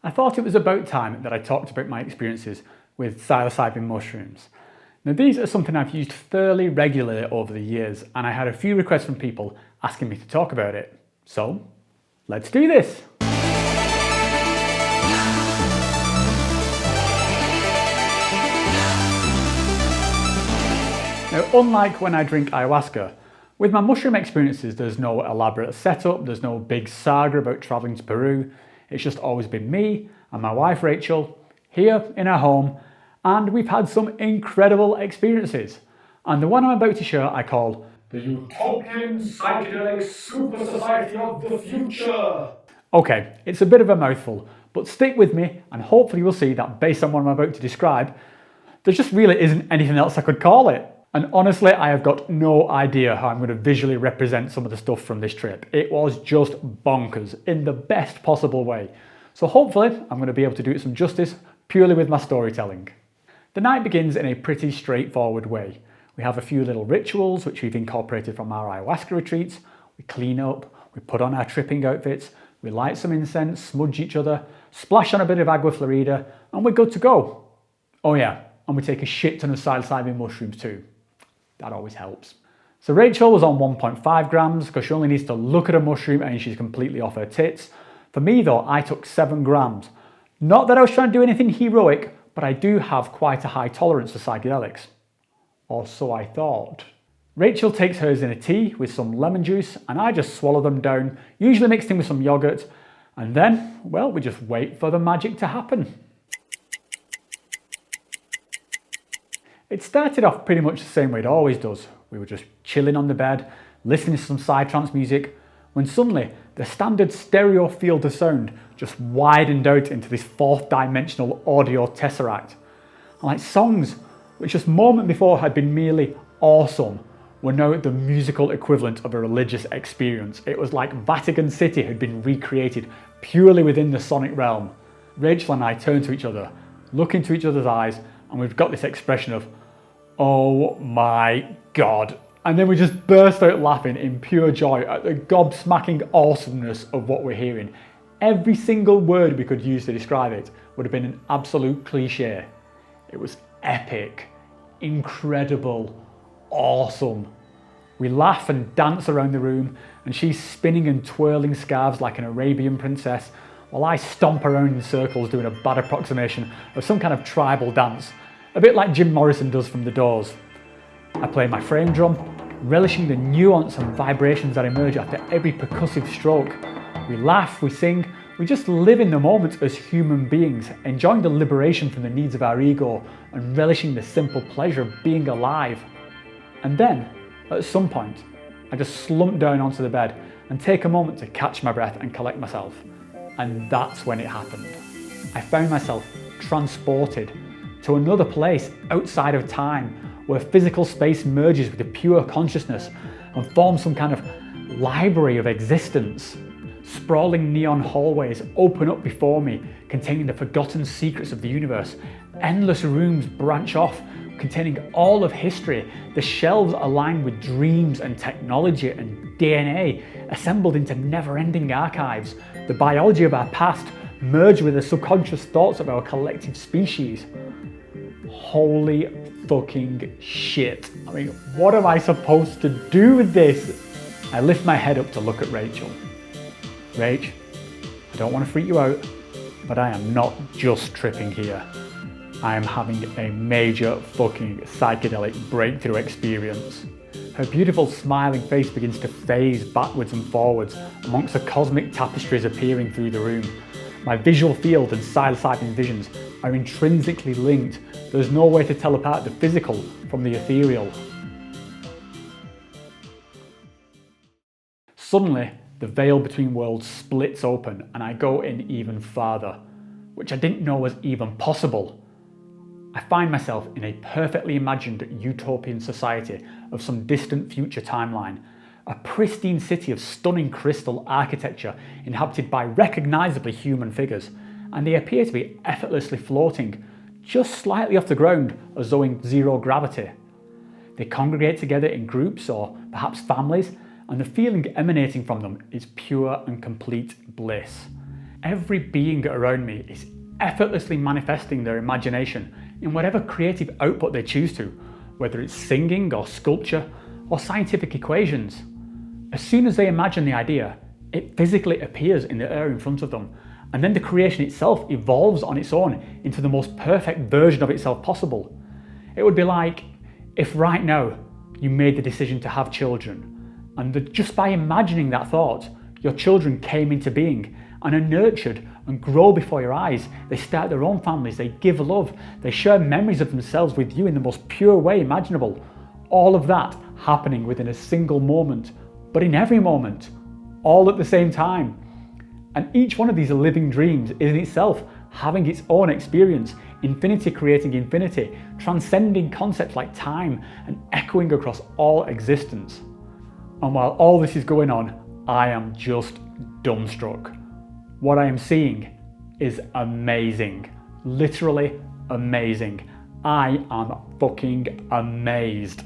I thought it was about time that I talked about my experiences with psilocybin mushrooms. Now, these are something I've used fairly regularly over the years, and I had a few requests from people asking me to talk about it. So, let's do this! Now, unlike when I drink ayahuasca, with my mushroom experiences there's no elaborate setup, there's no big saga about travelling to Peru. It's just always been me and my wife Rachel, here in our home, and we've had some incredible experiences. And the one I'm about to share I call the Utopian Psychedelic Super Society of the Future. Okay, it's a bit of a mouthful, but stick with me and hopefully you'll see that based on what I'm about to describe, there just really isn't anything else I could call it. And honestly, I have got no idea how I'm going to visually represent some of the stuff from this trip. It was just bonkers in the best possible way. So hopefully I'm going to be able to do it some justice purely with my storytelling. The night begins in a pretty straightforward way. We have a few little rituals which we've incorporated from our ayahuasca retreats. We clean up, we put on our tripping outfits, we light some incense, smudge each other, splash on a bit of agua florida, and we're good to go. Oh yeah, and we take a shit ton of psilocybin mushrooms too. That always helps. So Rachel was on 1.5 grams because she only needs to look at a mushroom and she's completely off her tits. For me though, I took 7 grams. Not that I was trying to do anything heroic, but I do have quite a high tolerance for psychedelics. Or so I thought. Rachel takes hers in a tea with some lemon juice and I just swallow them down, usually mixed in with some yogurt. And then, well, we just wait for the magic to happen. It started off pretty much the same way it always does. We were just chilling on the bed, listening to some psytrance music, when suddenly the standard stereo field of sound just widened out into this 4th dimensional audio tesseract. And like songs which just a moment before had been merely awesome were now the musical equivalent of a religious experience. It was like Vatican City had been recreated purely within the sonic realm. Rachel and I turned to each other, look into each other's eyes, and we've got this expression of, oh my God. And then we just burst out laughing in pure joy at the gobsmacking awesomeness of what we're hearing. Every single word we could use to describe it would have been an absolute cliche. It was epic, incredible, awesome. We laugh and dance around the room, and she's spinning and twirling scarves like an Arabian princess, while I stomp around in circles doing a bad approximation of some kind of tribal dance, a bit like Jim Morrison does from The Doors. I play my frame drum, relishing the nuance and vibrations that emerge after every percussive stroke. We laugh, we sing, we just live in the moment as human beings, enjoying the liberation from the needs of our ego and relishing the simple pleasure of being alive. And then, at some point, I just slump down onto the bed and take a moment to catch my breath and collect myself. And that's when it happened. I found myself transported to another place outside of time, where physical space merges with the pure consciousness and forms some kind of library of existence. Sprawling neon hallways open up before me, containing the forgotten secrets of the universe. Endless rooms branch off, containing all of history. The shelves align with dreams and technology and DNA, assembled into never-ending archives. The biology of our past merge with the subconscious thoughts of our collective species. Holy fucking shit. I mean, what am I supposed to do with this? I lift my head up to look at Rachel. Rach, I don't want to freak you out, but I am not just tripping here. I am having a major fucking psychedelic breakthrough experience. Her beautiful smiling face begins to phase backwards and forwards amongst the cosmic tapestries appearing through the room. My visual field and psilocybin visions are intrinsically linked. There's no way to tell apart the physical from the ethereal. Suddenly, the veil between worlds splits open and I go in even farther, which I didn't know was even possible. I find myself in a perfectly imagined utopian society of some distant future timeline. A pristine city of stunning crystal architecture inhabited by recognisably human figures, and they appear to be effortlessly floating, just slightly off the ground as though in zero gravity. They congregate together in groups or perhaps families, and the feeling emanating from them is pure and complete bliss. every being around me is effortlessly manifesting their imagination in whatever creative output they choose to, whether it's singing or sculpture or scientific equations. As soon as they imagine the idea, it physically appears in the air in front of them, and then the creation itself evolves on its own into the most perfect version of itself possible. It would be like if right now you made the decision to have children, and that just by imagining that thought, your children came into being and are nurtured and grow before your eyes. They start their own families, they give love, they share memories of themselves with you in the most pure way imaginable. All of that happening within a single moment, but in every moment, all at the same time. And each one of these living dreams is in itself having its own experience, infinity creating infinity, transcending concepts like time and echoing across all existence. And while all this is going on, I am just dumbstruck. What I am seeing is amazing, literally amazing. I am fucking amazed.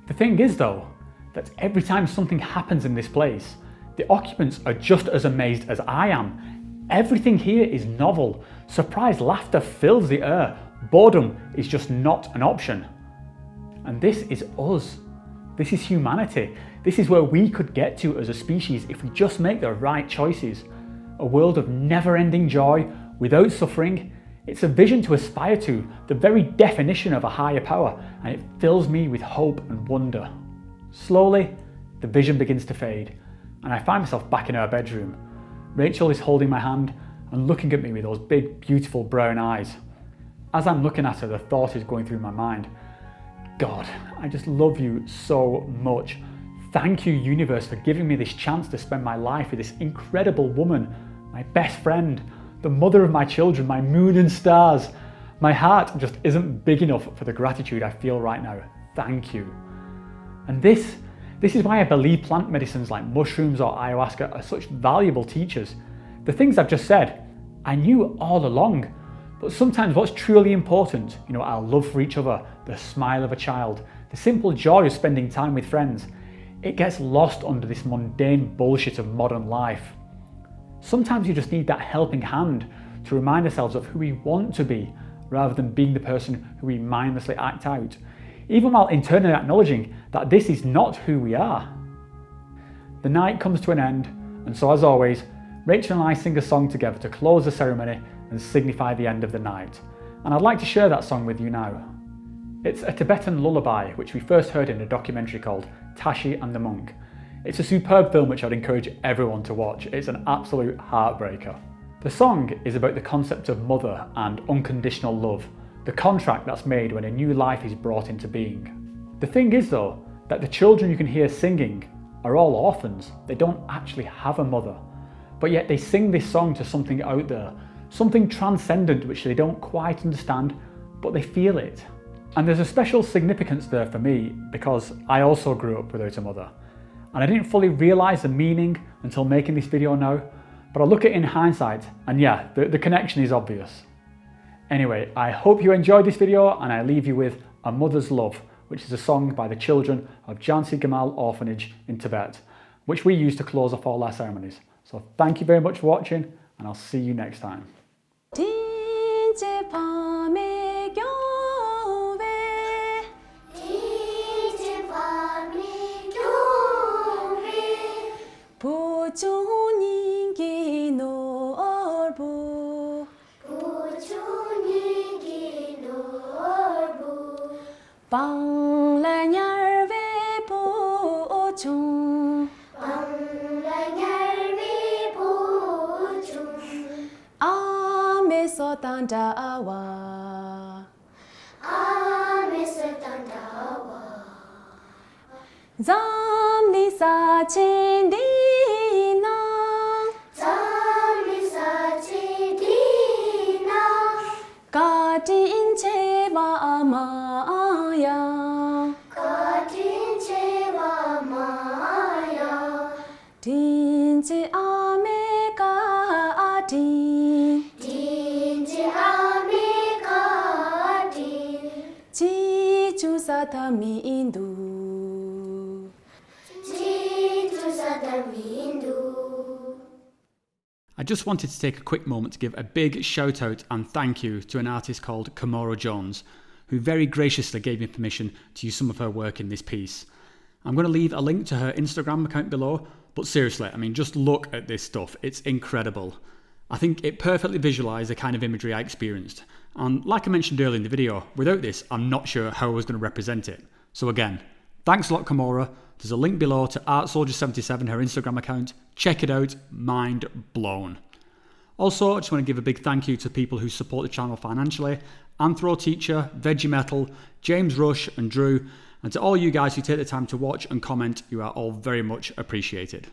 The thing is though, that every time something happens in this place, the occupants are just as amazed as I am. Everything here is novel. Surprised laughter fills the air. Boredom is just not an option. And this is us. This is humanity. This is where we could get to as a species if we just make the right choices. A world of never-ending joy, without suffering. It's a vision to aspire to, the very definition of a higher power, and it fills me with hope and wonder. Slowly, the vision begins to fade, and I find myself back in our bedroom. Rachel is holding my hand and looking at me with those big, beautiful brown eyes. As I'm looking at her, the thought is going through my mind. God, I just love you so much. Thank you, universe, for giving me this chance to spend my life with this incredible woman, my best friend, the mother of my children, my moon and stars. My heart just isn't big enough for the gratitude I feel right now. Thank you. And this is why I believe plant medicines like mushrooms or ayahuasca are such valuable teachers. The things I've just said, I knew all along, but sometimes what's truly important, our love for each other, the smile of a child, the simple joy of spending time with friends, it gets lost under this mundane bullshit of modern life. Sometimes you just need that helping hand to remind ourselves of who we want to be, rather than being the person who we mindlessly act out, even while internally acknowledging that this is not who we are. The night comes to an end, and so as always, Rachel and I sing a song together to close the ceremony and signify the end of the night. And I'd like to share that song with you now. It's a Tibetan lullaby which we first heard in a documentary called Tashi and the Monk. It's a superb film which I'd encourage everyone to watch. It's an absolute heartbreaker. The song is about the concept of mother and unconditional love, the contract that's made when a new life is brought into being. The thing is though, that the children you can hear singing are all orphans. They don't actually have a mother, but yet they sing this song to something out there, something transcendent which they don't quite understand, but they feel it. And there's a special significance there for me because I also grew up without a mother. And I didn't fully realise the meaning until making this video now, but I look at it in hindsight and yeah, the connection is obvious. Anyway, I hope you enjoyed this video and I leave you with A Mother's Love, which is a song by the children of Jansi Gamal Orphanage in Tibet, which we use to close off all our ceremonies. So thank you very much for watching and I'll see you next time. Zamni sa chindina Katin cheva amaya Tinche ame katin Chichu satami indu I just wanted to take a quick moment to give a big shout out and thank you to an artist called Kamora Jones, who very graciously gave me permission to use some of her work in this piece. I'm going to leave a link to her Instagram account below, but seriously, I mean, just look at this stuff. It's incredible. I think it perfectly visualised the kind of imagery I experienced. And like I mentioned earlier in the video, without this, I'm not sure how I was going to represent it. So again, thanks a lot, Kamora. There's a link below to ArtSoldier77, her Instagram account. Check it out. Mind blown. Also, I just want to give a big thank you to people who support the channel financially. Anthro Teacher, Veggie Metal, James Rush and Drew. And to all you guys who take the time to watch and comment, you are all very much appreciated.